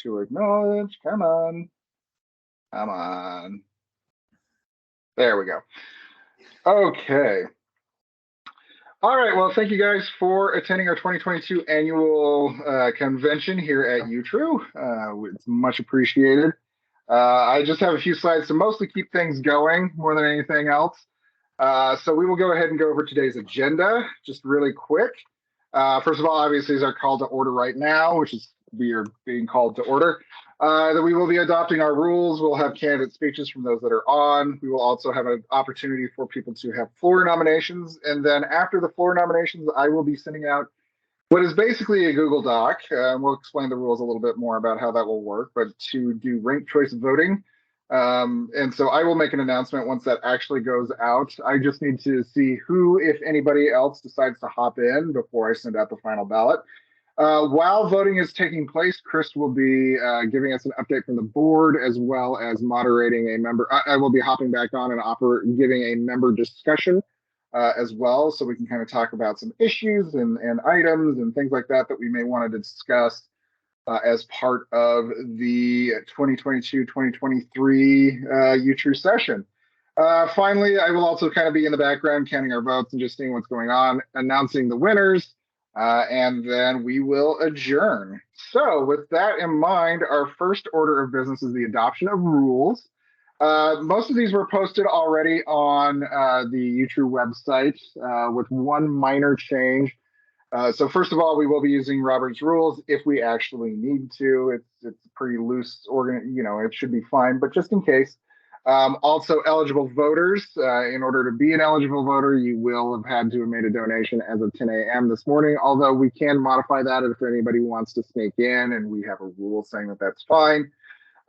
to acknowledge. Come on. Come on. There we go. Okay. All right. Well, thank you guys for attending our 2022 annual convention here at UTRU. It's much appreciated. I just have a few slides to mostly keep things going more than anything else. So we will go ahead and go over today's agenda just really quick. First of all, obviously, is our call to order right now, which is we are being called to order. That we will be adopting our rules. We'll have candidate speeches from those that are on. We will also have an opportunity for people to have floor nominations. And then after the floor nominations, I will be sending out what is basically a Google Doc. We'll explain the rules a little bit more about how that will work, but to do ranked choice voting. And so I will make an announcement once that actually goes out. I just need to see who, if anybody else, decides to hop in before I send out the final ballot. While voting is taking place, Chris will be giving us an update from the board as well as moderating a member. I will be hopping back on and giving a member discussion as well, so we can kind of talk about some issues and items and things like that that we may want to discuss as part of the 2022-2023 UTRU session. Finally, I will also kind of be in the background counting our votes and just seeing what's going on, announcing the winners, and then we will adjourn. So with that in mind, our first order of business is the adoption of rules. Most of these were posted already on the UTRU website with one minor change. So first of all, we will be using Robert's rules if we actually need to. It's pretty loose, it should be fine, but just in case. Also, eligible voters, in order to be an eligible voter, you will have had to have made a donation as of 10 a.m. this morning, although we can modify that if anybody wants to sneak in, and we have a rule saying that that's fine.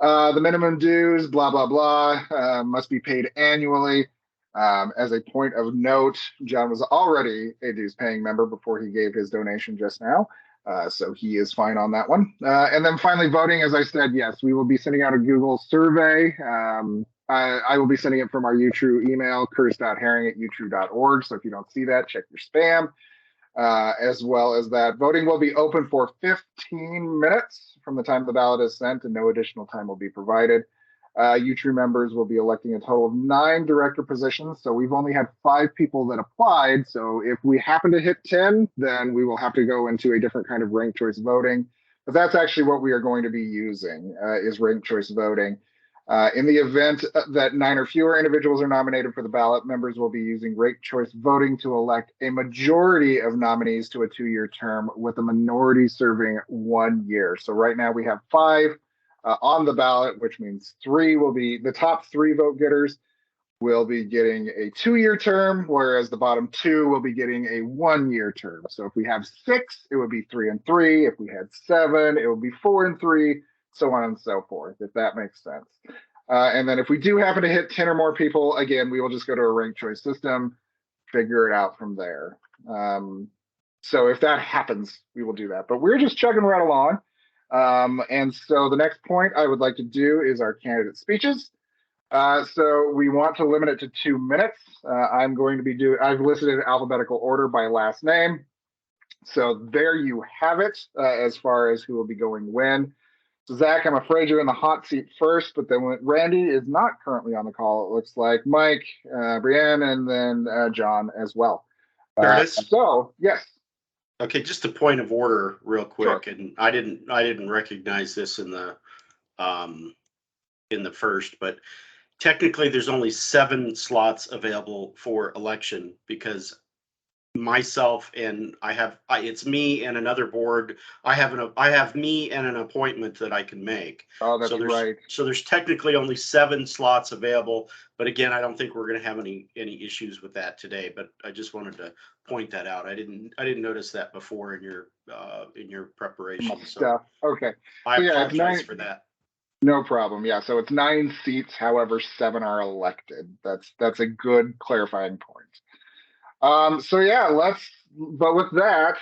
The minimum dues, blah, blah, blah, must be paid annually. As a point of note, John was already a dues paying member before he gave his donation just now. So he is fine on that one. And then finally, voting, as I said, yes, we will be sending out a Google survey. I will be sending it from our UTRU email, curtis.herring@utru.org. So if you don't see that, check your spam. As well as that, voting will be open for 15 minutes from the time the ballot is sent, and no additional time will be provided. UTRU members will be electing a total of 9 director positions. So we've only had 5 people that applied. So if we happen to hit 10, then we will have to go into a different kind of ranked choice voting. But that's actually what we are going to be using is ranked choice voting. In the event that 9 or fewer individuals are nominated for the ballot, members will be using ranked choice voting to elect a majority of nominees to a 2-year term, with a minority serving 1 year. So right now we have 5 on the ballot, which means 3 will be the top 3 vote getters will be getting a 2-year term, whereas the bottom 2 will be getting a 1-year term. So if we have 6, it would be 3 and 3. If we had 7, it would be 4 and 3, so on and so forth, if that makes sense. And then if we do happen to hit 10 or more people, again, we will just go to a ranked choice system, figure it out from there. So if that happens, we will do that. But we're just chugging right along. And so the next point I would like to do is our candidate speeches. So we want to limit it to 2 minutes. I've listed it in alphabetical order by last name. So there you have it as far as who will be going when. So Zach, I'm afraid you're in the hot seat first, but then Randy is not currently on the call, it looks like. Mike, Brienne, and then John as well. Curtis? So, yes. Okay, just a point of order real quick. Sure. And I didn't recognize this in the first, but technically there's only 7 slots available for election, because myself and it's me and another board. I have me and an appointment that I can make. Oh, that's right. So there's technically only 7 slots available, but again, I don't think we're going to have any issues with that today. But I just wanted to point that out. I didn't notice that before in your preparation. So okay. I apologize for that. No problem. Yeah, so it's 9 seats. However, 7 are elected. That's a good clarifying point. So yeah, but with that,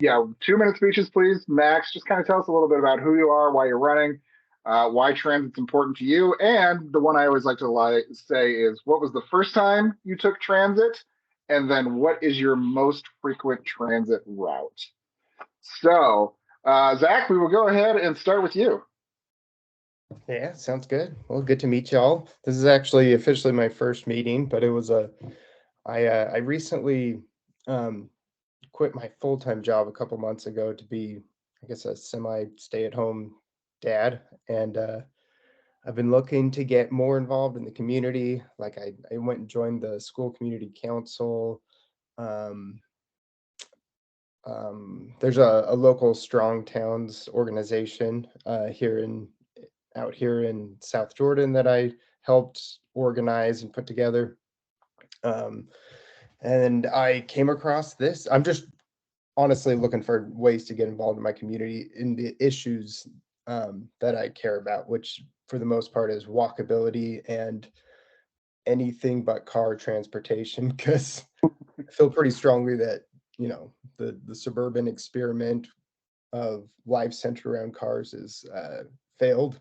2-minute speeches, please. Max, just kind of tell us a little bit about who you are, why you're running, why transit's important to you. And the one I always like to say is, what was the first time you took transit? And then what is your most frequent transit route? So Zach, we will go ahead and start with you. Yeah, sounds good. Well, good to meet y'all. This is actually officially my first meeting, but it was I recently quit my full-time job a couple months ago to be, I guess, a semi-stay-at-home dad, and I've been looking to get more involved in the community. Like I went and joined the school community council. Um, there's a local strong towns organization out here in South Jordan that I helped organize and put together. Um, and I came across this. I'm just honestly looking for ways to get involved in my community in the issues that I care about, which for the most part is walkability and anything but car transportation, because I feel pretty strongly that, the suburban experiment of life centered around cars is failed.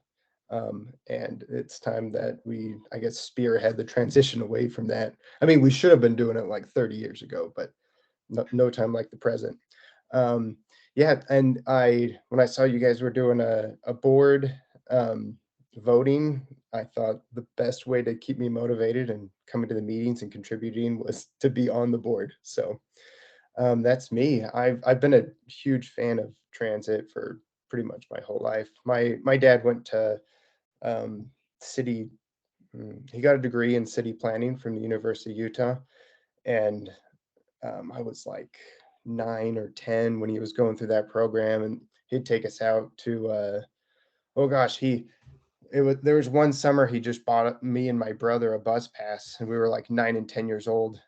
And it's time that we, I guess, spearhead the transition away from that. I mean, we should have been doing it like 30 years ago, but no time like the present. Yeah, and when I saw you guys were doing a board voting, I thought the best way to keep me motivated and coming to the meetings and contributing was to be on the board. So that's me. I've been a huge fan of transit for pretty much my whole life. My dad went to city. He got a degree in city planning from the University of Utah, and I was like 9 or 10 when he was going through that program, and he'd take us out to. Oh gosh, there was one summer he just bought me and my brother a bus pass, and we were like 9 and 10 years old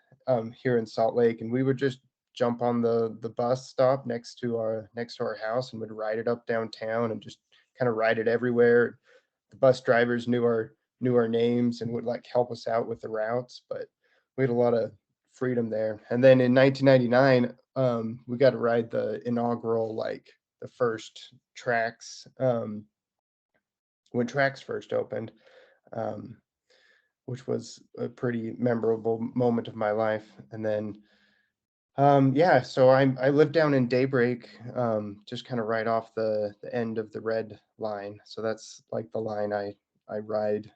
here in Salt Lake, and we would just jump on the bus stop next to our house and would ride it up downtown and just kind of ride it everywhere. The bus drivers knew our names and would like help us out with the routes, but we had a lot of freedom there. And then in 1999, we got to ride the inaugural, like the first tracks, when tracks first opened, which was a pretty memorable moment of my life. And then yeah, so I live down in Daybreak, just kind of right off the end of the red line. So that's like the line I ride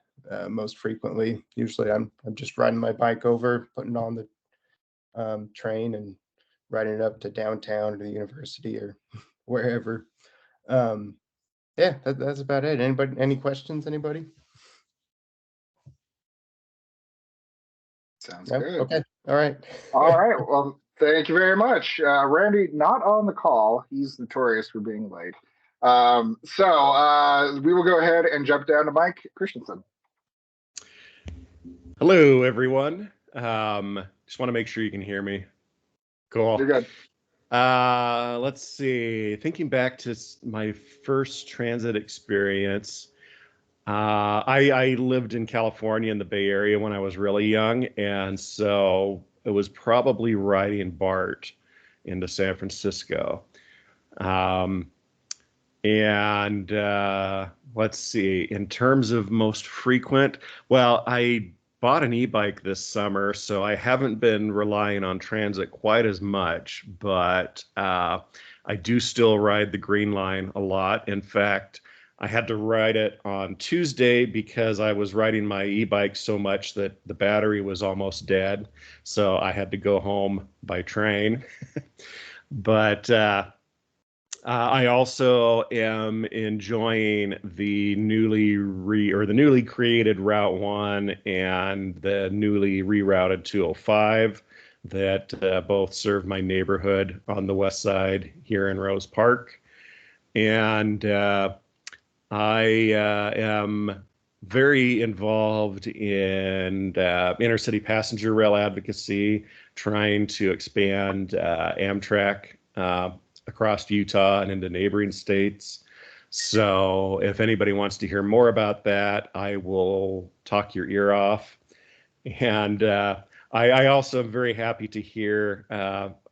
most frequently. Usually I'm just riding my bike over, putting on the train and riding it up to downtown or to the university or wherever. Yeah, that's about it. Anybody, any questions? Anybody? Sounds No? good. Okay. All right. All right. Well, thank you very much. Randy, not on the call. He's notorious for being late. So we will go ahead and jump down to Mike Christensen. Hello, everyone. Just want to make sure you can hear me. Cool. You're good. Let's see. Thinking back to my first transit experience, I lived in California in the Bay Area when I was really young, and so it was probably riding BART into San Francisco. And let's see. In terms of most frequent, well, I bought an e-bike this summer, so I haven't been relying on transit quite as much, but I do still ride the Green Line a lot. In fact, I had to ride it on Tuesday because I was riding my e-bike so much that the battery was almost dead, so I had to go home by train. But I also am enjoying the newly created Route 1 and the newly rerouted 205 that both serve my neighborhood on the west side here in Rose Park. And I am very involved in intercity passenger rail advocacy, trying to expand Amtrak across Utah and into neighboring states. So if anybody wants to hear more about that, I will talk your ear off. And I also am very happy to hear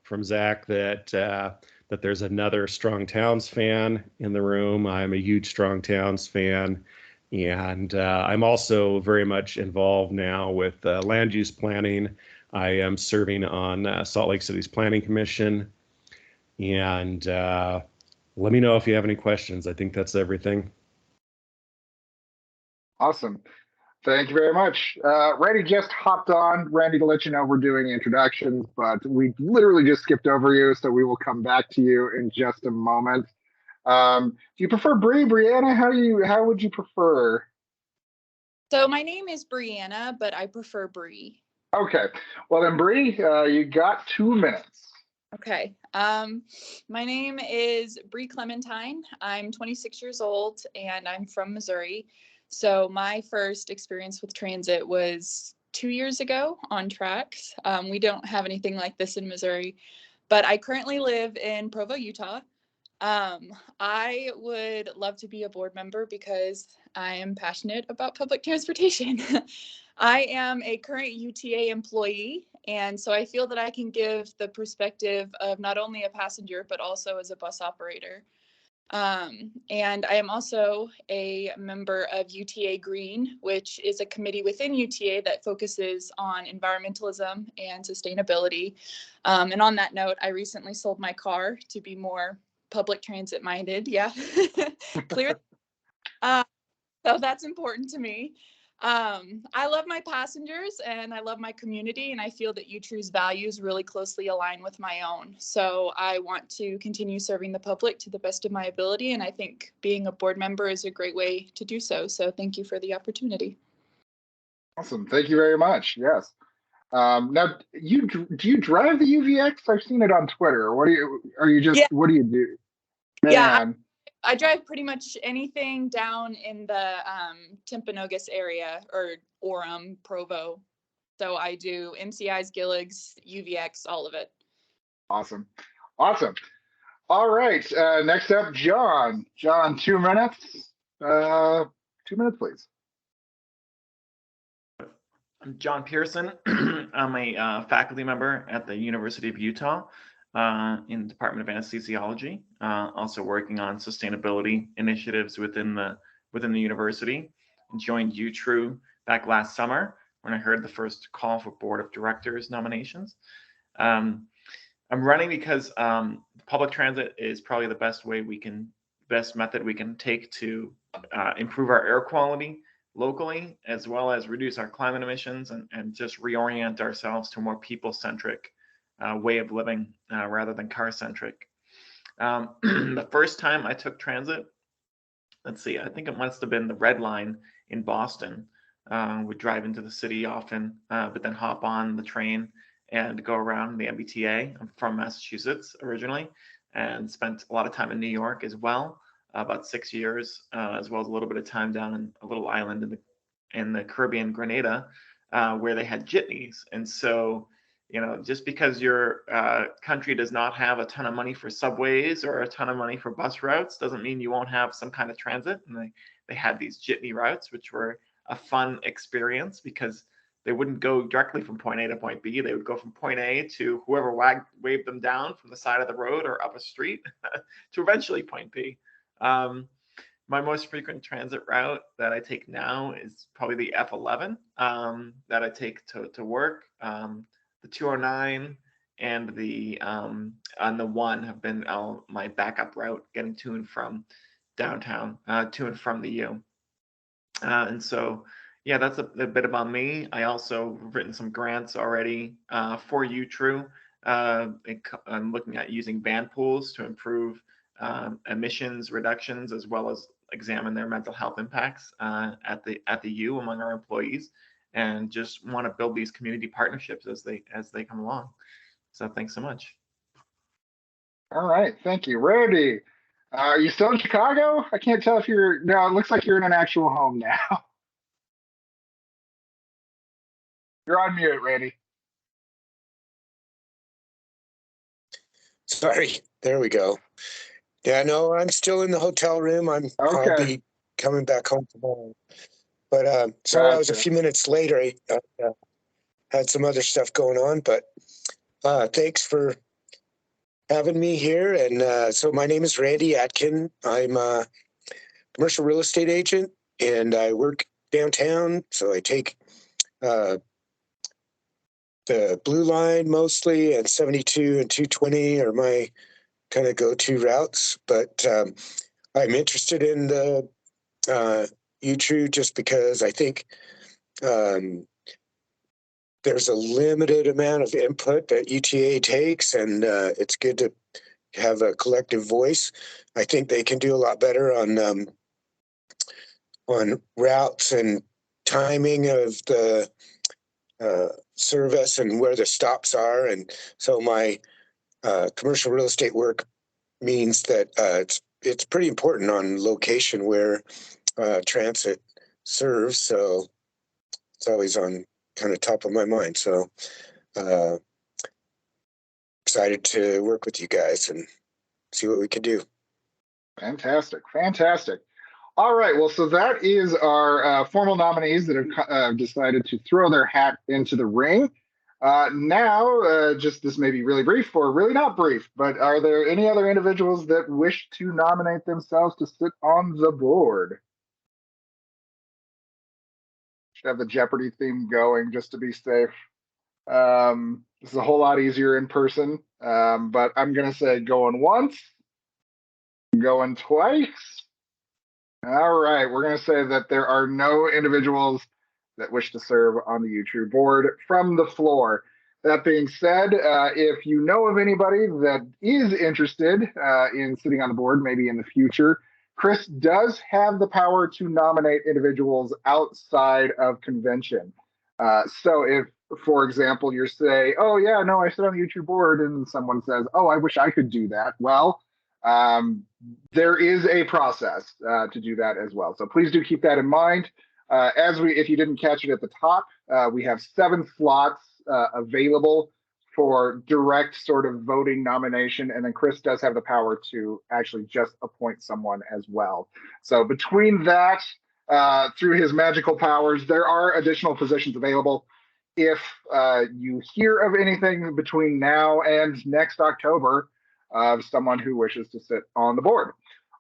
from Zach that there's another Strong Towns fan in the room. I'm a huge Strong Towns fan. And I'm also very much involved now with land use planning. I am serving on Salt Lake City's Planning Commission. And let me know if you have any questions. I think that's everything. Awesome. Thank you very much. Randy just hopped on. Randy, to let you know, we're doing introductions, but we literally just skipped over you, so we will come back to you in just a moment. Do you prefer Bree, Brianna? How would you prefer? So my name is Brianna, but I prefer Bree. Okay. Well then, Bree, you got 2 minutes. Okay. My name is Bree Clementine. I'm 26 years old and I'm from Missouri. So my first experience with transit was 2 years ago on tracks. We don't have anything like this in Missouri, but I currently live in Provo, Utah. I would love to be a board member because I am passionate about public transportation. I am a current UTA employee, and so I feel that I can give the perspective of not only a passenger, but also as a bus operator. And I am also a member of UTA Green, which is a committee within UTA that focuses on environmentalism and sustainability. And on that note, I recently sold my car to be more public transit minded. Yeah, clear. So that's important to me. I love my passengers and I love my community, and I feel that UTRU's values really closely align with my own. So I want to continue serving the public to the best of my ability, and I think being a board member is a great way to do so. So thank you for the opportunity. Awesome. Thank you very much. Yes. Now, do you drive the UVX? I've seen it on Twitter. What do you do? Man. Yeah, I drive pretty much anything down in the Timpanogos area or Orem, Provo. So I do MCIs, Gilligs, UVX, all of it. Awesome. All right. Next up, John. John, 2 minutes. 2 minutes, please. I'm John Pearson. I'm a faculty member at the University of Utah in the Department of Anesthesiology, also working on sustainability initiatives within the university. And joined UTRU back last summer when I heard the first call for board of directors nominations. I'm running because public transit is probably the best method we can take to improve our air quality locally, as well as reduce our climate emissions and just reorient ourselves to a more people-centric way of living rather than car-centric. The first time I took transit, let's see, I think it must have been the Red Line in Boston. Would drive into the city often, but then hop on the train and go around the MBTA. I'm from Massachusetts originally and spent a lot of time in New York as well. About 6 years, as well as a little bit of time down in a little island in the Caribbean, Grenada, where they had jitneys. And so, just because your country does not have a ton of money for subways or a ton of money for bus routes doesn't mean you won't have some kind of transit. And they had these jitney routes, which were a fun experience because they wouldn't go directly from point A to point B. They would go from point A to whoever waved them down from the side of the road or up a street to eventually point B. My most frequent transit route that I take now is probably the F11 that I take to work. The 209 and the 1 have been my backup route getting to and from downtown, to and from the U. And so, yeah, that's a bit about me. I also have written some grants already for UTRU. I'm looking at using van pools to improve emissions reductions, as well as examine their mental health impacts at the U among our employees, and just want to build these community partnerships as they come along. So thanks so much. All right, thank you. Randy, are you still in Chicago? I can't tell if no, it looks like you're in an actual home now. You're on mute, Randy. Sorry, there we go. Yeah, no, I'm still in the hotel room. I'll be coming back home tomorrow. But sorry, Gotcha. I was a few minutes later. I had some other stuff going on, but thanks for having me here. And so my name is Randy Atkin. I'm a commercial real estate agent, and I work downtown. So I take the Blue Line mostly, and 72 and 220 are my kind of go-to routes, but I'm interested in the UTRU just because I think there's a limited amount of input that UTA takes, and it's good to have a collective voice. I think they can do a lot better on routes and timing of the service and where the stops are. And so my commercial real estate work means that it's pretty important on location where transit serves. So it's always on kind of top of my mind. So excited to work with you guys and see what we can do. Fantastic, fantastic. All right, well, so that is our formal nominees that have decided to throw their hat into the ring. Now, just this may be really brief or really not brief, but are there any other individuals that wish to nominate themselves to sit on the board? Should have the Jeopardy theme going just to be safe. This is a whole lot easier in person, but I'm going to say going once, going twice. All right, we're going to say that there are no individuals that wish to serve on the UTRU board from the floor. That being said, if you know of anybody that is interested in sitting on the board, maybe in the future, Chris does have the power to nominate individuals outside of convention. So if, for example, you're saying, oh yeah, no, I sit on the UTRU board, and someone says, oh, I wish I could do that. Well, there is a process to do that as well. So please do keep that in mind. If you didn't catch it at the top, we have 7 slots available for direct sort of voting nomination. And then Chris does have the power to actually just appoint someone as well. So between that, through his magical powers, there are additional positions available. If you hear of anything between now and next October, of someone who wishes to sit on the board.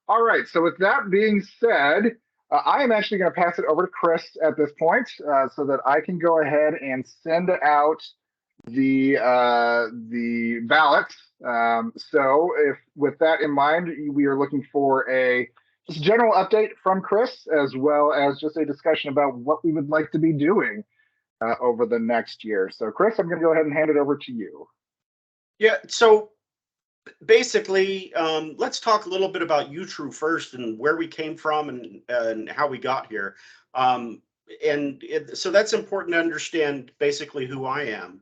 All right, so with that being said, I am actually going to pass it over to Chris at this point so that I can go ahead and send out the ballots. So if with that in mind, we are looking for a just general update from Chris, as well as just a discussion about what we would like to be doing over the next year. So Chris, I'm going to go ahead and hand it over to you. Yeah, so basically, let's talk a little bit about UTRU first and where we came from and how we got here. So that's important to understand basically who I am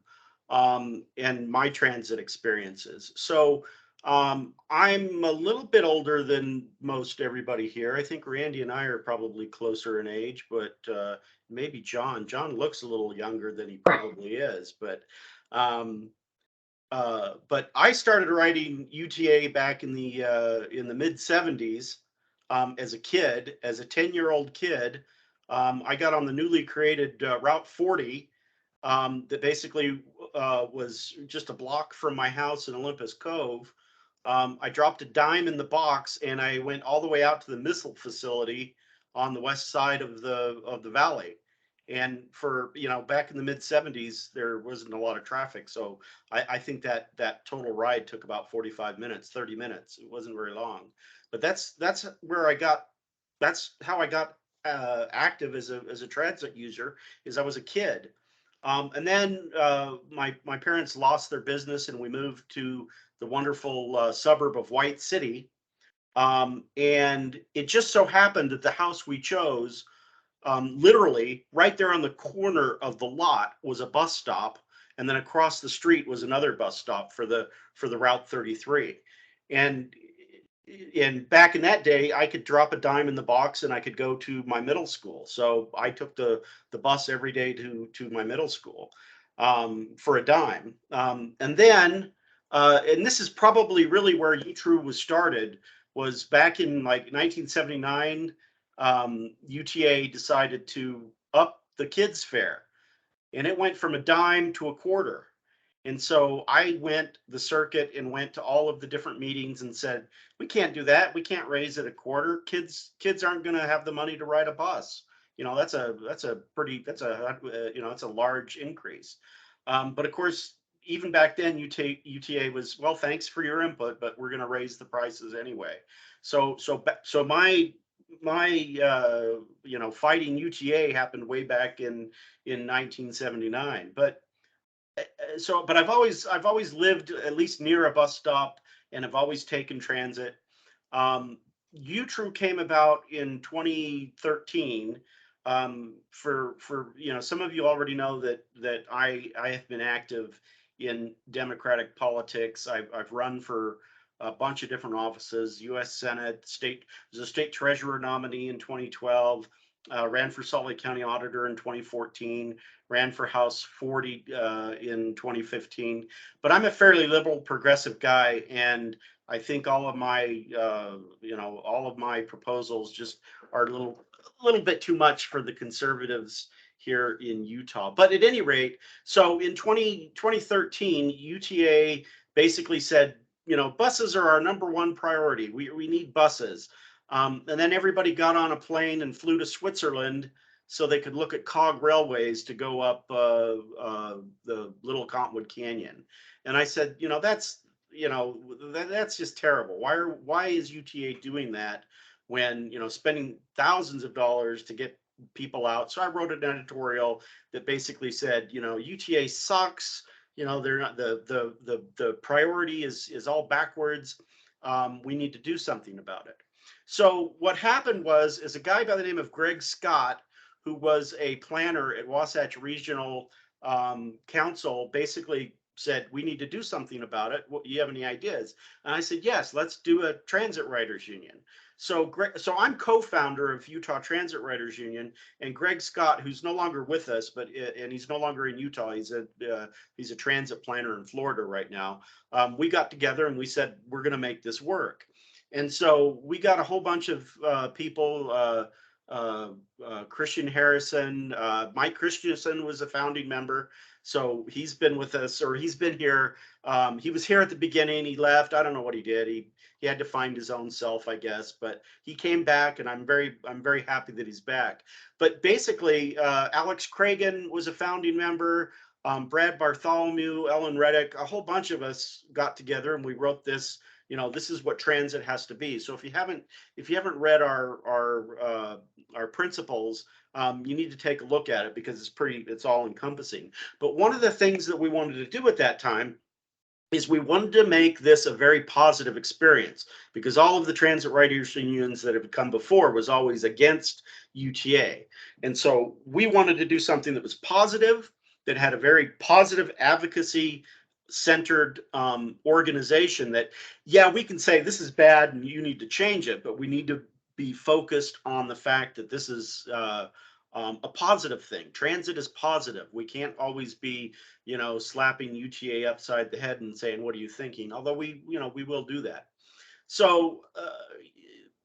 and my transit experiences. So I'm a little bit older than most everybody here. I think Randy and I are probably closer in age, but maybe John. John looks a little younger than he probably is, but I started writing UTA back in the mid 70s as a kid, as a 10-year-old kid. I got on the newly created Route 40 that basically was just a block from my house in Olympus Cove. I dropped a dime in the box and I went all the way out to the missile facility on the west side of the valley. And for, back in the mid 70s, there wasn't a lot of traffic. So I think that total ride took about 45 minutes, 30 minutes. It wasn't very long, but that's how I got active as a transit user, is I was a kid. And then my parents lost their business and we moved to the wonderful suburb of White City. And it just so happened that the house we chose, literally right there on the corner of the lot, was a bus stop, and then across the street was another bus stop for the Route 33. And back in that day, I could drop a dime in the box and I could go to my middle school. So I took the bus every day to my middle school for a dime. And then, and this is probably really where UTRU was started, was back in like 1979. UTA decided to up the kids' fare, and it went from a dime to a quarter. And so I went the circuit and went to all of the different meetings and said, we can't do that. We can't raise it a quarter. Kids aren't going to have the money to ride a bus. That's a large increase. But of course, even back then, UTA was, well, thanks for your input, but we're going to raise the prices anyway. So my fighting UTA happened way back in 1979. But I've always lived at least near a bus stop, and have always taken transit. UTRU came about in 2013. For some of you already know that I have been active in Democratic politics. I've run for a bunch of different offices: U.S. Senate, was a state treasurer nominee in 2012. Ran for Salt Lake County Auditor in 2014, ran for House 40 in 2015. But I'm a fairly liberal, progressive guy, and I think all of my proposals just are a little bit too much for the conservatives here in Utah. But at any rate, so in 2013, UTA basically said, buses are our #1 priority. We need buses. And then everybody got on a plane and flew to Switzerland so they could look at cog railways to go up the Little Cottonwood Canyon. And I said, that's just terrible. Why is UTA doing that when, spending thousands of dollars to get people out? So I wrote an editorial that basically said, UTA sucks. They're not, the priority is all backwards. We need to do something about it. So what happened is a guy by the name of Greg Scott, who was a planner at Wasatch Regional Council, basically said, we need to do something about it. What, you have any ideas? And I said, yes, let's do a transit writers union. So I'm co-founder of Utah Transit Writers Union, and Greg Scott, who's no longer with us, and he's no longer in Utah. He's a transit planner in Florida right now. We got together and we said, we're going to make this work. And so we got a whole bunch of people. Christian Harrison, Mike Christensen was a founding member. So he's been with us, or he's been here. He was here at the beginning. He left. I don't know what he did. He had to find his own self, I guess. But he came back, and I'm very happy that he's back. But basically, Alex Cragen was a founding member. Brad Bartholomew, Ellen Reddick, a whole bunch of us got together and we wrote this. This is what transit has to be. So if you haven't read our principles, you need to take a look at it, because it's all encompassing. But one of the things that we wanted to do at that time is we wanted to make this a very positive experience, because all of the transit writers unions that have come before was always against UTA. And so we wanted to do something that was positive, that had a very positive advocacy centered organization that, yeah, we can say this is bad and you need to change it, but we need to be focused on the fact that this is a positive thing. Transit is positive. We can't always be, slapping UTA upside the head and saying, what are you thinking? Although we will do that. So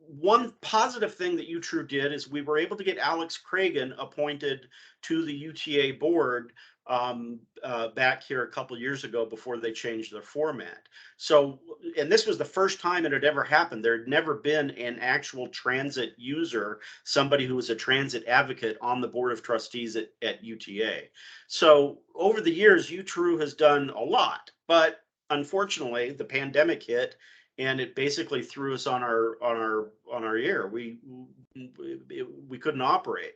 one positive thing that UTRU did is we were able to get Alex Cragen appointed to the UTA board back here a couple years ago, before they changed their format. So, and this was the first time it had ever happened. There had never been an actual transit user, somebody who was a transit advocate, on the board of trustees at UTA. So over the years, UTRU has done a lot, but unfortunately the pandemic hit and it basically threw us on our ear. We couldn't operate.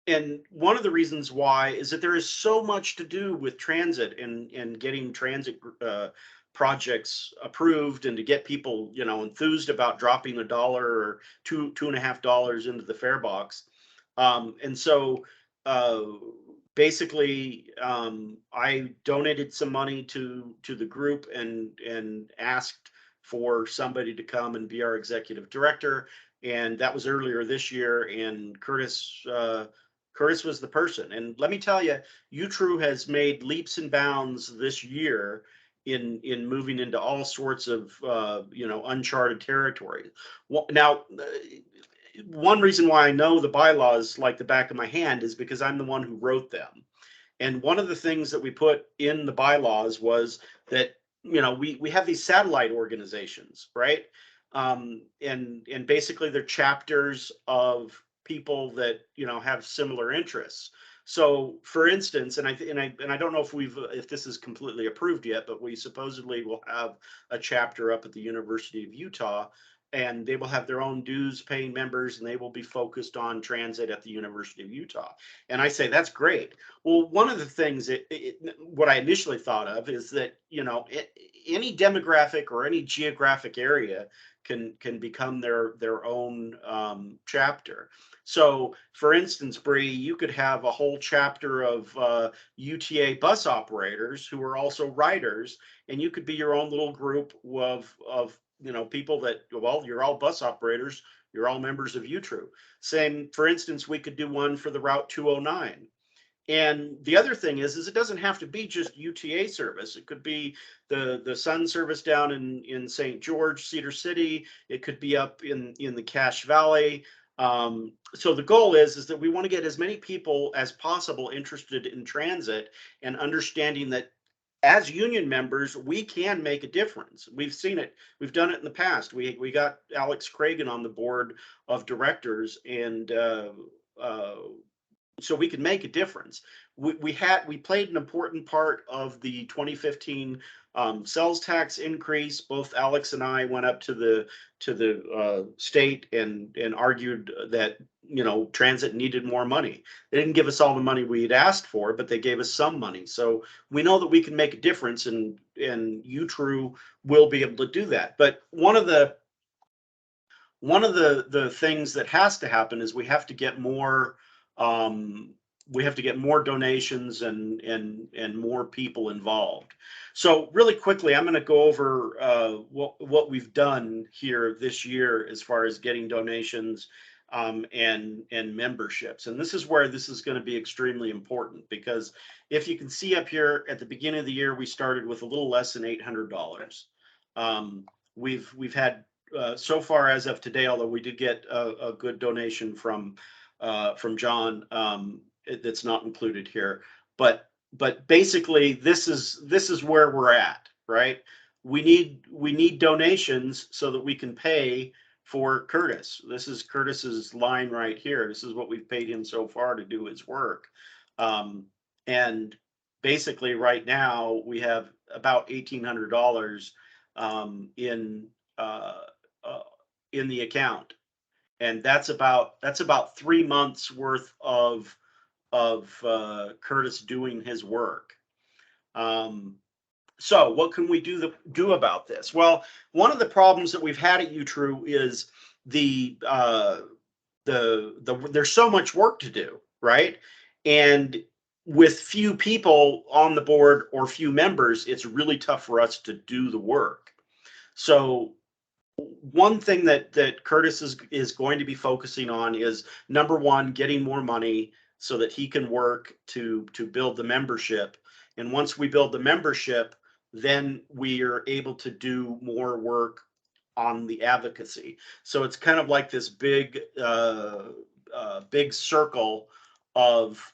And one of the reasons why is that there is so much to do with transit and getting transit projects approved, and to get people, enthused about dropping $1 or $2.50 into the fare box. And so basically, I donated some money to the group and asked for somebody to come and be our executive director. And that was earlier this year. And Curtis was the person. And let me tell you, UTRU has made leaps and bounds this year in moving into all sorts of uncharted territory. Now, one reason why I know the bylaws like the back of my hand is because I'm the one who wrote them. And one of the things that we put in the bylaws was that, we have these satellite organizations, right? And basically they're chapters of people that, have similar interests. So, for instance, and I don't know if this is completely approved yet, but we supposedly will have a chapter up at the University of Utah, and they will have their own dues paying members, and they will be focused on transit at the University of Utah. And I say that's great. Well, one of the things what I initially thought of is that, you know, any demographic or any geographic area can become their own chapter. So, for instance, Bree, you could have a whole chapter of UTA bus operators who are also riders, and you could be your own little group of you know, people that, well, you're all bus operators, you're all members of UTRU. Same, for instance, we could do one for the Route 209. And the other thing is it doesn't have to be just UTA service. It could be the Sun service down in St. George, Cedar City. It could be up in the Cache Valley. So the goal is that we want to get as many people as possible interested in transit and understanding that as union members, we can make a difference. We've seen it. We've done it in the past. We got Alex Cragen on the board of directors, and so we can make a difference. We played an important part of the 2015 sales tax increase. Both Alex and I went up to the state and argued that, you know, transit needed more money. They didn't give us all the money we had asked for, but they gave us some money. So we know that we can make a difference, and UTRU will be able to do that. But one of the things that has to happen is we have to get more donations and more people involved. So really quickly, I'm going to go over what we've done here this year as far as getting donations and memberships. And this is where this is going to be extremely important, because if you can see up here at the beginning of the year, we started with a little less than $800. We've had so far as of today, although we did get a good donation from John, that's not included here, but basically this is where we're at, right? We need donations so that we can pay for Curtis. This is Curtis's line right here. This is what we've paid him so far to do his work, and basically right now we have about $1,800 in the account, and that's about 3 months worth of Curtis doing his work. So what can we do about this? Well, one of the problems that we've had at UTRU is there's so much work to do, right? And with few people on the board or few members, it's really tough for us to do the work. So one thing that Curtis is going to be focusing on is, number one, getting more money so that he can work to build the membership. And once we build the membership, then we are able to do more work on the advocacy. So it's kind of like this big circle of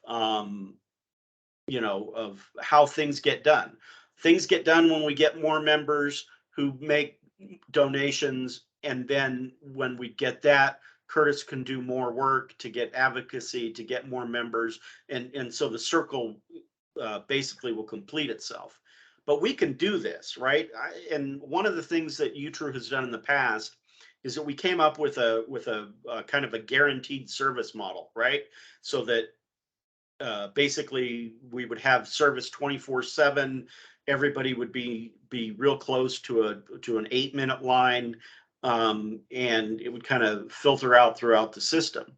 you know, of how things get done. Things get done when we get more members who make donations, and then when we get that, Curtis can do more work to get advocacy, to get more members, and so the circle basically will complete itself. But we can do this, right? And one of the things that UTRU has done in the past is that we came up with a kind of a guaranteed service model, right? So that basically we would have service 24/7. Everybody would be real close to an 8-minute line, and it would kind of filter out throughout the system.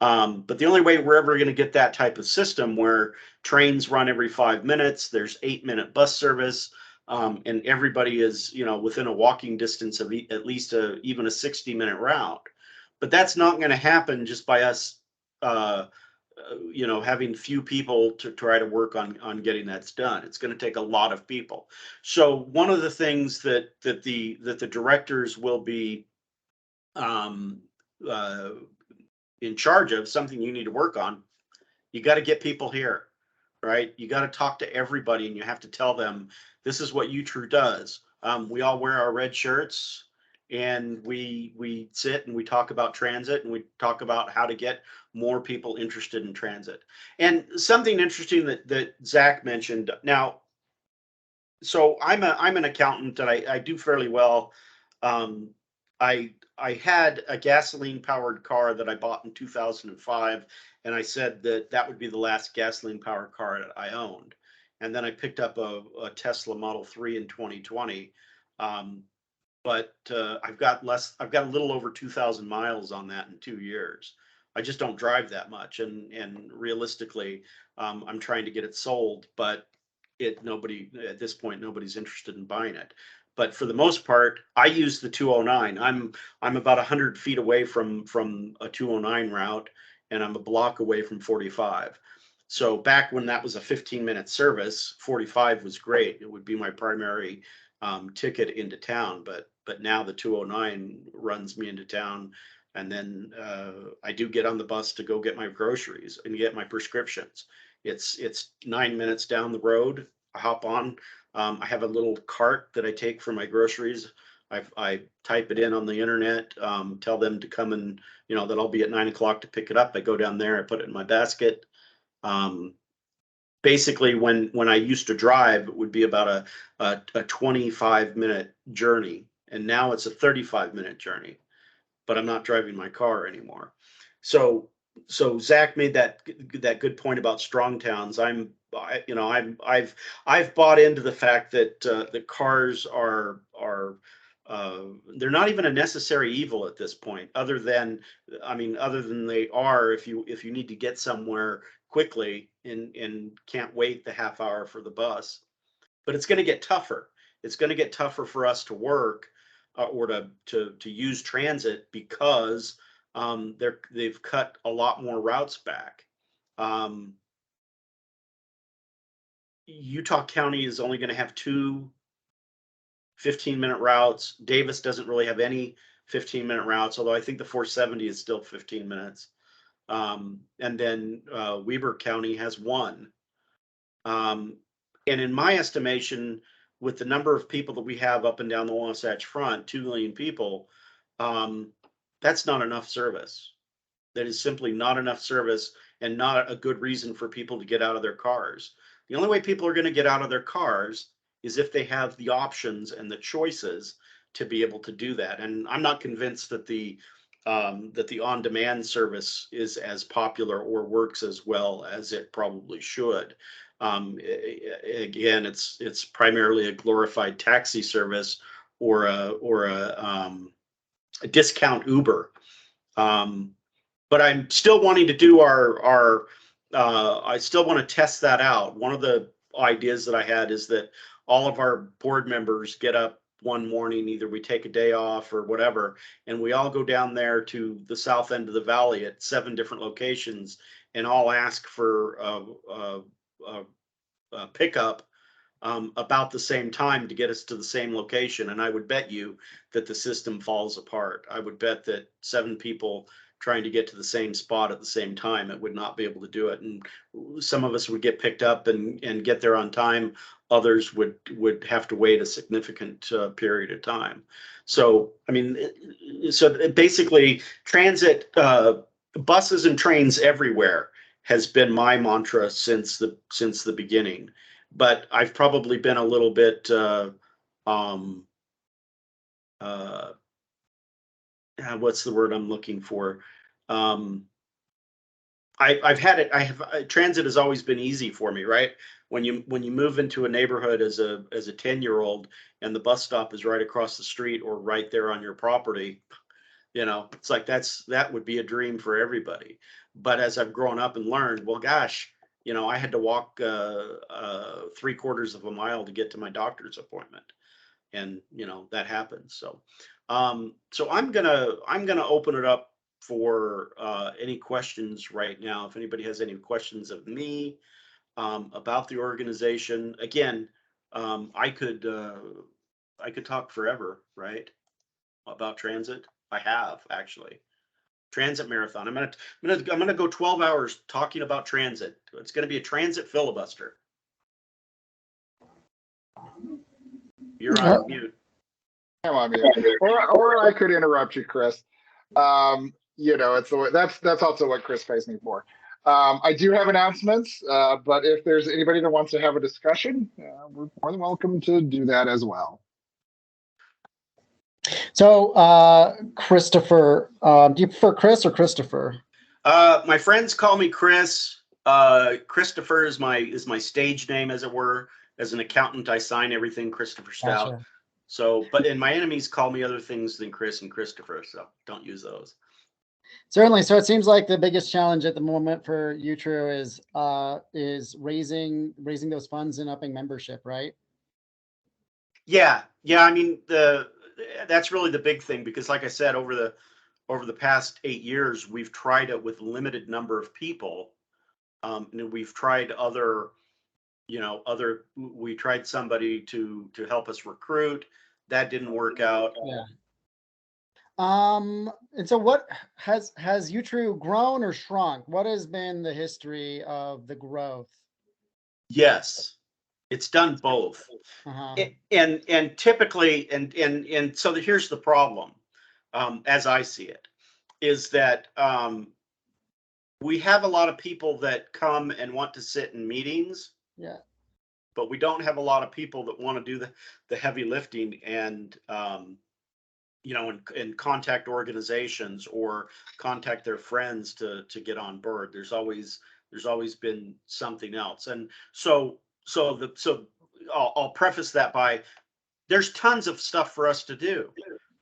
But the only way we're ever going to get that type of system where trains run every 5 minutes, there's 8-minute bus service, and everybody is, you know, within a walking distance of at least even a 60-minute route. But that's not going to happen just by us you know, having few people to try to work on getting that done. It's going to take a lot of people. So one of the things that the directors will be in charge of, something you need to work on, you got to get people here, right? You got to talk to everybody, and you have to tell them this is what UTRU does. We all wear our red shirts, and we sit and we talk about transit, and we talk about how to get more people interested in transit. And something interesting that Zach mentioned. Now, so I'm an accountant, and I do fairly well. Um, I had a gasoline powered car that I bought in 2005, and I said that that would be the last gasoline powered car that I owned. And then I picked up a Tesla Model 3 in 2020. But I've got a little over 2,000 miles on that in 2 years. I just don't drive that much, and realistically, I'm trying to get it sold, but nobody at this point, nobody's interested in buying it. But for the most part, I use the 209. I'm about 100 feet away from a 209 route, and I'm a block away from 45. So back when that was a 15-minute service, 45 was great. It would be my primary ticket into town, but now the 209 runs me into town, and then I do get on the bus to go get my groceries and get my prescriptions. It's 9 minutes down the road. I hop on. I have a little cart that I take for my groceries. I type it in on the internet, tell them to come, and that I'll be at 9 o'clock to pick it up. I go down there, I put it in my basket. Basically, when I used to drive, it would be about a 25-minute journey, and now it's a 35-minute journey. But I'm not driving my car anymore. So Zach made that good point about strong towns. I've bought into the fact that the cars are they're not even a necessary evil at this point, other than they are if you need to get somewhere quickly and can't wait the half hour for the bus. But it's going to get tougher. It's going to get tougher for us to work or to use transit, because they've cut a lot more routes back. Utah County is only going to have 2 15-minute routes. Davis doesn't really have any 15-minute routes, although I think the 470 is still 15 minutes. And then Weber County has 1. And in my estimation, with the number of people that we have up and down the Wasatch Front, 2 million people, that's not enough service. That is simply not enough service, and not a good reason for people to get out of their cars. The only way people are going to get out of their cars is if they have the options and the choices to be able to do that. And I'm not convinced that the on-demand service is as popular or works as well as it probably should. Again, it's primarily a glorified taxi service or a discount Uber. But I'm still wanting to do I still want to test that out. One of the ideas that I had is that all of our board members get up one morning, either we take a day off or whatever, and we all go down there to the south end of the valley at 7 different locations, and all ask for a pickup about the same time to get us to the same location. And I would bet you that the system falls apart. I would bet that 7 people trying to get to the same spot at the same time, it would not be able to do it. And some of us would get picked up and get there on time. Others would have to wait a significant period of time. So, so basically transit, buses and trains everywhere has been my mantra since the beginning. But I've probably been a little bit what's the word I'm looking for? I've had it. Transit has always been easy for me, right? When you move into a neighborhood as a 10-year-old, and the bus stop is right across the street or right there on your property, it's like that would be a dream for everybody. But as I've grown up and learned, well, gosh, I had to walk 3/4 of a mile to get to my doctor's appointment, and that happens. So, so I'm gonna open it up for any questions right now. If anybody has any questions of me about the organization, again, I could talk forever, right, about transit. I have actually. Transit marathon. I'm gonna go 12 hours talking about transit. It's gonna be a transit filibuster. You're on mute. Come on, mute. Or I could interrupt you, Chris. You know, it's the way, that's also what Chris pays me for. I do have announcements, but if there's anybody that wants to have a discussion, we're more than welcome to do that as well. So, Christopher, do you prefer Chris or Christopher? My friends call me Chris. Christopher is my stage name, as it were. As an accountant, I sign everything Christopher Stout. Gotcha. So, and my enemies call me other things than Chris and Christopher, so don't use those. Certainly. So it seems like the biggest challenge at the moment for UTRU is raising those funds and upping membership, right? Yeah. I mean, that's really the big thing, because like I said, over the past 8 years, we've tried it with a limited number of people. And we've tried we tried somebody to help us recruit. That didn't work out. Yeah. And so what has UTRU grown or shrunk? What has been the history of the growth? Yes, it's done both. Uh-huh. And typically, and so here's the problem, as I see it, is that we have a lot of people that come and want to sit in meetings. Yeah. But we don't have a lot of people that want to do the heavy lifting and and contact organizations or contact their friends to get on board. There's always been something else. And so I'll preface that by, there's tons of stuff for us to do,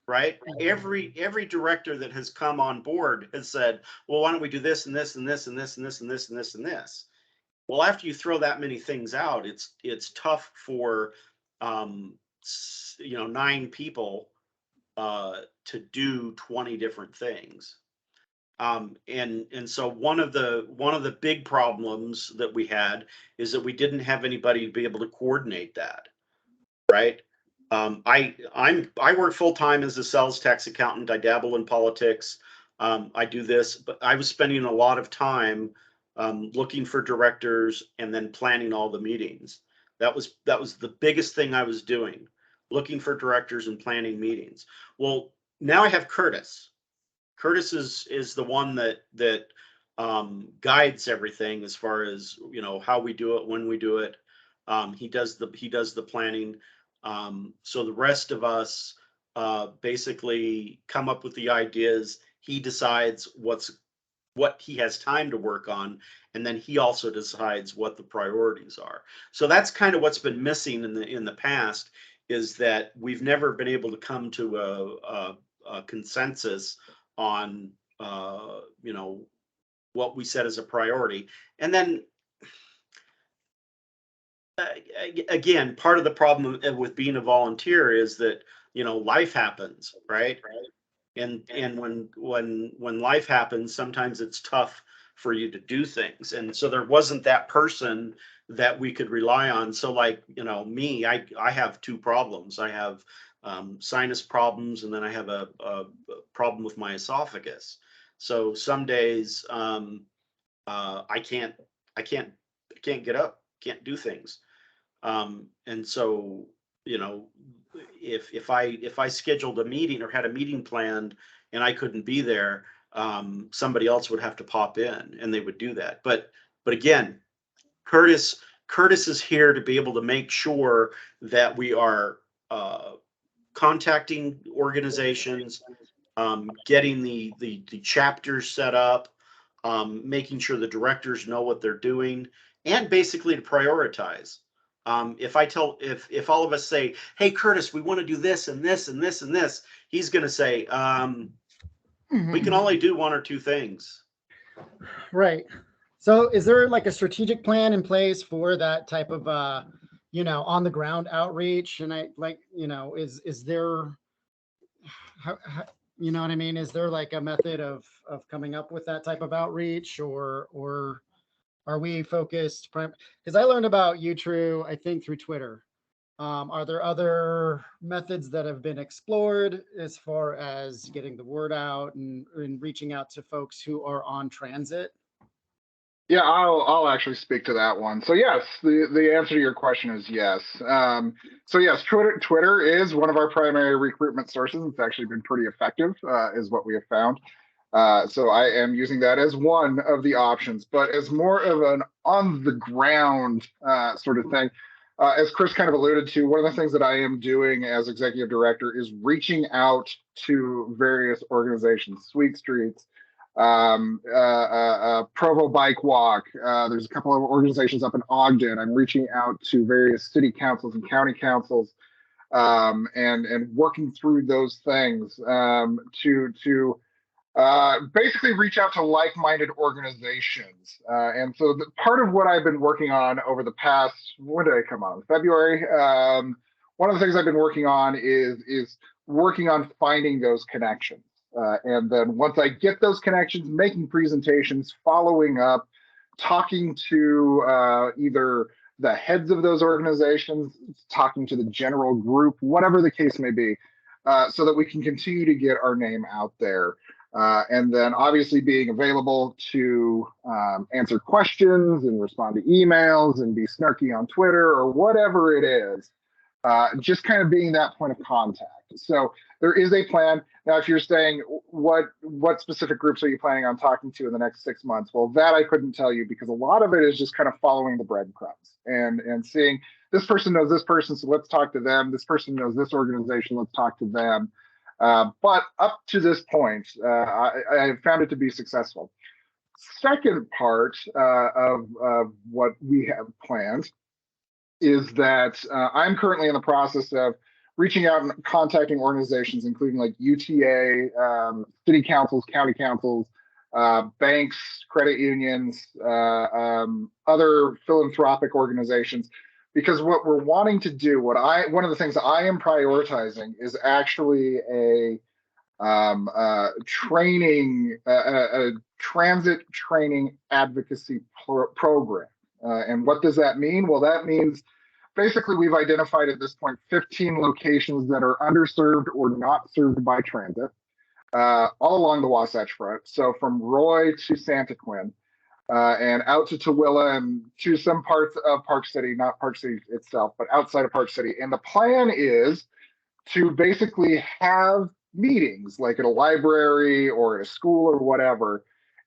right? Every director that has come on board has said, well, why don't we do this and this and this and this and this and this and this and this? Well, after you throw that many things out, it's tough for 9 people to do 20 different things. And so one of the big problems that we had is that we didn't have anybody to be able to coordinate that, right? I work full time as a sales tax accountant. I dabble in politics. I do this, but I was spending a lot of time looking for directors and then planning all the meetings. That was the biggest thing I was doing, looking for directors and planning meetings. Well, now I have Curtis. Curtis is the one that guides everything as far as how we do it, when we do it. He does the planning. So the rest of us basically come up with the ideas. He decides what he has time to work on, and then he also decides what the priorities are. So that's kind of what's been missing in the past, is that we've never been able to come to a consensus on what we set as a priority. And then again, part of the problem with being a volunteer is that life happens, right? And when life happens, sometimes it's tough for you to do things. And so there wasn't that person that we could rely on. So like, me, I have 2 problems. I have sinus problems, and then I have a problem with my esophagus. So some days I can't get up, can't do things. And so, if I scheduled a meeting or had a meeting planned and I couldn't be there, somebody else would have to pop in, and they would do that. But again, Curtis is here to be able to make sure that we are contacting organizations, getting the chapters set up, making sure the directors know what they're doing, and basically to prioritize. If all of us say, hey, Curtis, we want to do this and this and this and this, he's going to say, we can only do 1 or 2 things. Right. So is there like a strategic plan in place for that type of, on the ground outreach? And is there, how, you know what I mean? Is there like a method of coming up with that type of outreach, or are we focused? Because I learned about UTRU, I think, through Twitter. Are there other methods that have been explored as far as getting the word out and reaching out to folks who are on transit? Yeah, I'll actually speak to that one. So yes, the answer to your question is yes. So yes, Twitter is one of our primary recruitment sources. It's actually been pretty effective, is what we have found. So I am using that as one of the options, but as more of an on the ground sort of thing. As Chris kind of alluded to, one of the things that I am doing as executive director is reaching out to various organizations, Sweet Streets, Provo Bike Walk. There's a couple of organizations up in Ogden. I'm reaching out to various city councils and county councils, and working through those things, to basically reach out to like-minded organizations. And so part of what I've been working on over the past, when did I come on? February. One of the things I've been working on is working on finding those connections. And then once I get those connections, making presentations, following up, talking to either the heads of those organizations, talking to the general group, whatever the case may be, so that we can continue to get our name out there. And then obviously being available to answer questions and respond to emails and be snarky on Twitter or whatever it is, just kind of being that point of contact. So there is a plan. Now, if you're saying what specific groups are you planning on talking to in the next 6 months? Well, that I couldn't tell you, because a lot of it is just kind of following the breadcrumbs and seeing this person knows this person, so let's talk to them. This person knows this organization, let's talk to them. But up to this point, I have found it to be successful. Second part of what we have planned is that I'm currently in the process of reaching out and contacting organizations, including like UTA, city councils, county councils, banks, credit unions, other philanthropic organizations, because what we're wanting to do, one of the things that I am prioritizing is actually a transit training advocacy program. And what does that mean? Well, that means basically we've identified at this point 15 locations that are underserved or not served by transit, all along the Wasatch Front. So from Roy to Santaquin, and out to Tooele and to some parts of Park City, not Park City itself, but outside of Park City. And the plan is to basically have meetings like at a library or at a school or whatever,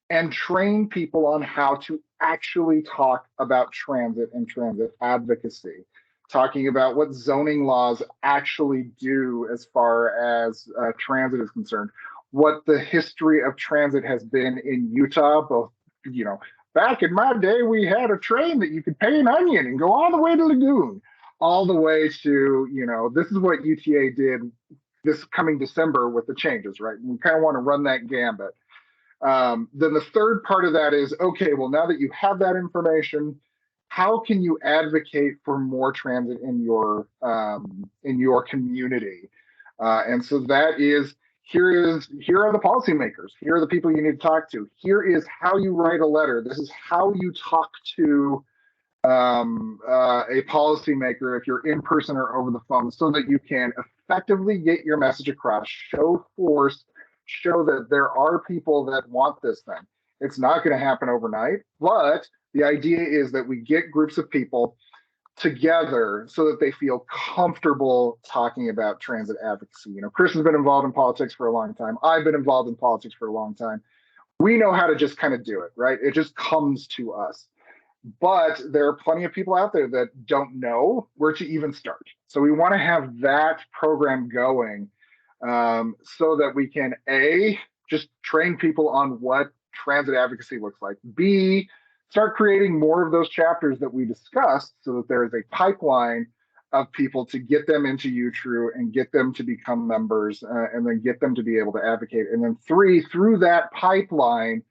and train people on how to actually talk about transit and transit advocacy, talking about what zoning laws actually do as far as transit is concerned, what the history of transit has been in Utah, both, back in my day, we had a train that you could pay an onion and go all the way to Lagoon, all the way to, this is what UTA did this coming December with the changes, right? We kind of want to run that gambit. Then the third part of that is, okay, well, now that you have that information, how can you advocate for more transit in your community? And so that is, here are the policymakers. Here are the people you need to talk to. Here is how you write a letter. This is how you talk to a policymaker if you're in person or over the phone, so that you can effectively get your message across, show force, show that there are people that want this thing. It's not going to happen overnight, but the idea is that we get groups of people together so that they feel comfortable talking about transit advocacy. Chris has been involved in politics for a long time. I've been involved in politics for a long time. We know how to just kind of do it, right? It just comes to us. But there are plenty of people out there that don't know where to even start. So we want to have that program going, so that we can, A, just train people on what transit advocacy looks like. B, start creating more of those chapters that we discussed, so that there is a pipeline of people to get them into UTRU and get them to become members, and then get them to be able to advocate. And then 3, through that pipeline,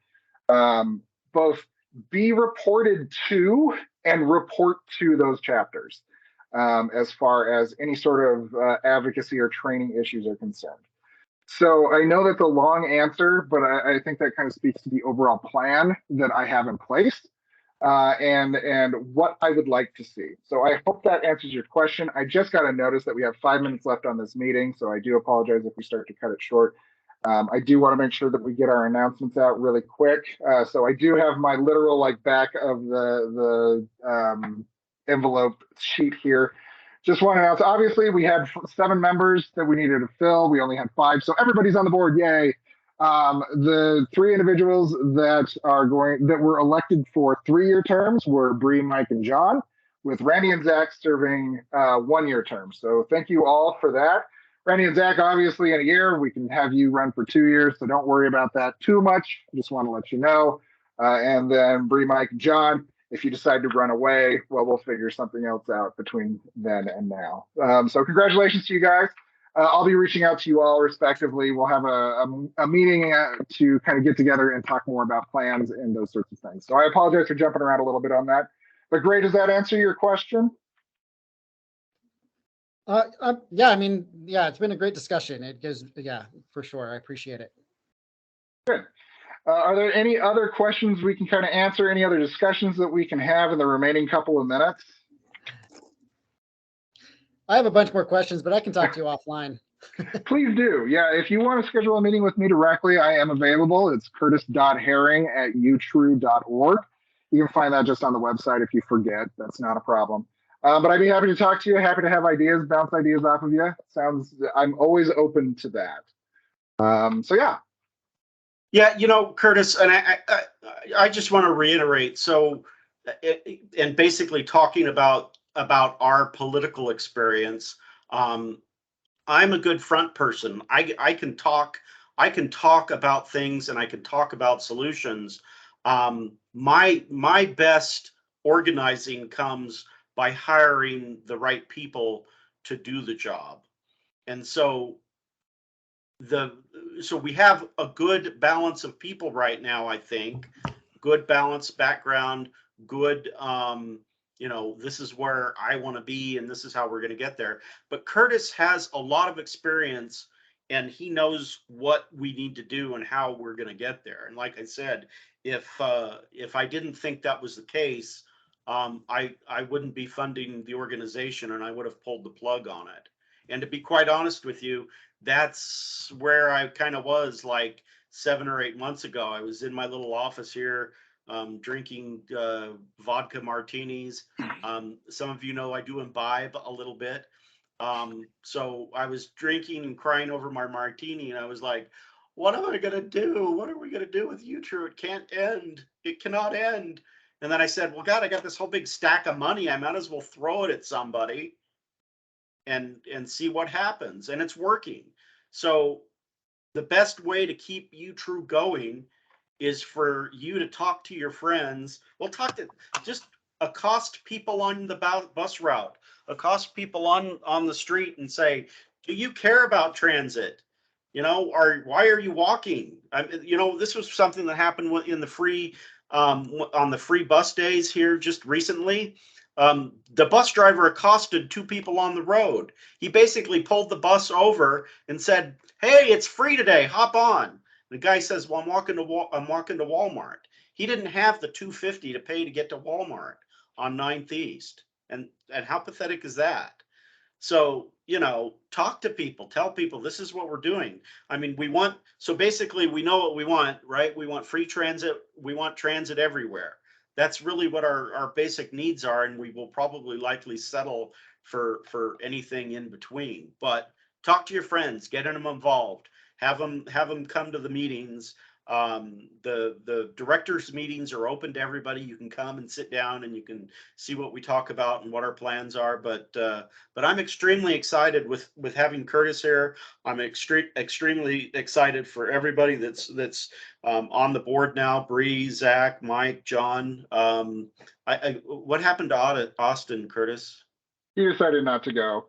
both be reported to and report to those chapters, as far as any sort of advocacy or training issues are concerned. So I know that's a long answer, but I think that kind of speaks to the overall plan that I have in place, and what I would like to see. So I hope that answers your question. I just got a notice that we have 5 minutes left on this meeting, so I do apologize if we start to cut it short. I do want to make sure that we get our announcements out really quick. So I do have my literal like back of the envelope sheet here. Just want to announce, obviously we had 7 members that we needed to fill. We only had 5, so everybody's on the board, yay. The 3 individuals that were elected for 3-year terms were Bree, Mike, and John, with Randy and Zach serving 1-year terms. So thank you all for that. Randy and Zach, obviously in a year, we can have you run for 2 years, so don't worry about that too much. I just want to let you know. And then Bree, Mike, and John, if you decide to run away, well, we'll figure something else out between then and now. So congratulations to you guys. I'll be reaching out to you all respectively. We'll have a meeting to kind of get together and talk more about plans and those sorts of things. So I apologize for jumping around a little bit on that. But great, does that answer your question? Yeah, I mean, yeah, it's been a great discussion. It gives, yeah, for sure. I appreciate it. Good. Are there any other questions we can kind of answer? Any other discussions that we can have in the remaining couple of minutes? I have a bunch more questions, but I can talk to you offline. Please do. Yeah, if you want to schedule a meeting with me directly, I am available. It's curtis.herring@utru.org. You can find that just on the website if you forget. That's not a problem. But I'd be happy to talk to you, happy to have ideas, bounce ideas off of you. I'm always open to that. So yeah. Yeah, you know, Curtis, and I just want to reiterate. So, and basically talking about our political experience, I'm a good front person. I can talk about things and I can talk about solutions. My best organizing comes by hiring the right people to do the job. And so we have a good balance of people right now, I think. Good balance, background, good you know, this is where I want to be and this is how we're going to get there. But Curtis has a lot of experience and he knows what we need to do and how we're going to get there. And like I said, if I didn't think that was the case, I wouldn't be funding the organization and I would have pulled the plug on it. And to be quite honest with you, that's where I kind of was like 7 or 8 months ago. I was in my little office here, drinking vodka martinis. Some of you know I do imbibe a little bit. So I was drinking and crying over my martini and I was like, what am I going to do? What are we going to do with UTRU? It can't end. It cannot end. And then I said, well, God, I got this whole big stack of money. I might as well throw it at somebody and see what happens. And it's working. So the best way to keep UTRU going is for you to talk to your friends. Well, just accost people on the bus route, accost people on the street and say, do you care about transit? You know, why are you walking? You know, this was something that happened in the free on the free bus days here just recently. The bus driver accosted 2 people on the road. He basically pulled the bus over and said, hey, it's free today, hop on. The guy says, well, I'm walking to Walmart. He didn't have the $2.50 to pay to get to Walmart on 9th East. And how pathetic is that? So, you know, talk to people, tell people this is what we're doing. I mean, so basically we know what we want, right? We want free transit. We want transit everywhere. That's really what our basic needs are. And we will probably likely settle for anything in between. But talk to your friends, get them involved, have them come to the meetings. The directors' meetings are open to everybody. You can come and sit down and you can see what we talk about and what our plans are. But I'm extremely excited with having Curtis here. I'm extremely excited for everybody that's on the board now. Bree, Zach, Mike, John. What happened to Austin, Curtis? He decided not to go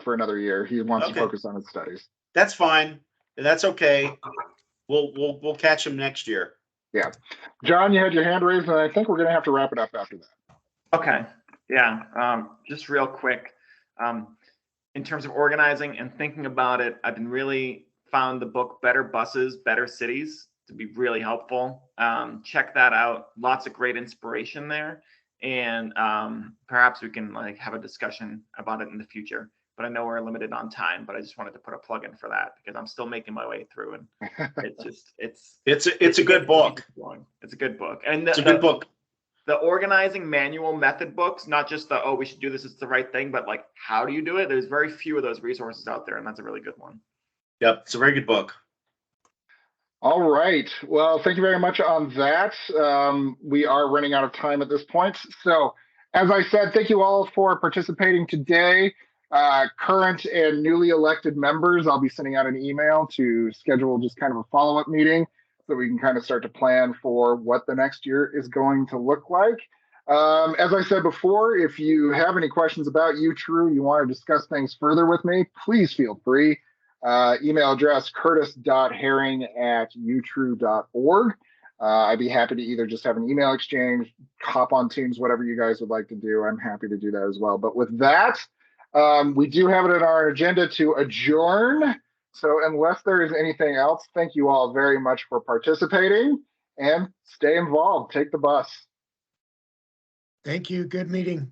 for another year. He wants to focus on his studies. That's fine. That's okay. We'll catch him next year. Yeah. John, you had your hand raised, and I think we're going to have to wrap it up after that. Okay. Yeah. Just real quick. In terms of organizing and thinking about it, I've been really found the book Better Buses, Better Cities to be really helpful. Check that out. Lots of great inspiration there. And perhaps we can like have a discussion about it in the future. but I know we're limited on time, but I just wanted to put a plug in for that because I'm still making my way through, and it's a good book. It's a good book. And It's a good book. The organizing manual method books, not just the, oh, we should do this, it's the right thing, but like, how do you do it? There's very few of those resources out there, and that's a really good one. Yep, it's a very good book. All right. Well, thank you very much on that. We are running out of time at this point. So as I said, thank you all for participating today. Current and newly elected members, I'll be sending out an email to schedule just kind of a follow-up meeting so we can kind of start to plan for what the next year is going to look like. As I said before, if you have any questions about UTRU, you want to discuss things further with me, please feel free. Email address curtis.herring@utru.org. I'd be happy to either just have an email exchange, hop on Teams, whatever you guys would like to do. I'm happy to do that as well. But with that, we do have it on our agenda to adjourn. So unless there is anything else, thank you all very much for participating and stay involved. Take the bus. Thank you. Good meeting.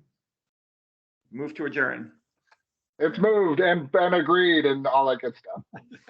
Move to adjourn. It's moved and agreed and all that good stuff.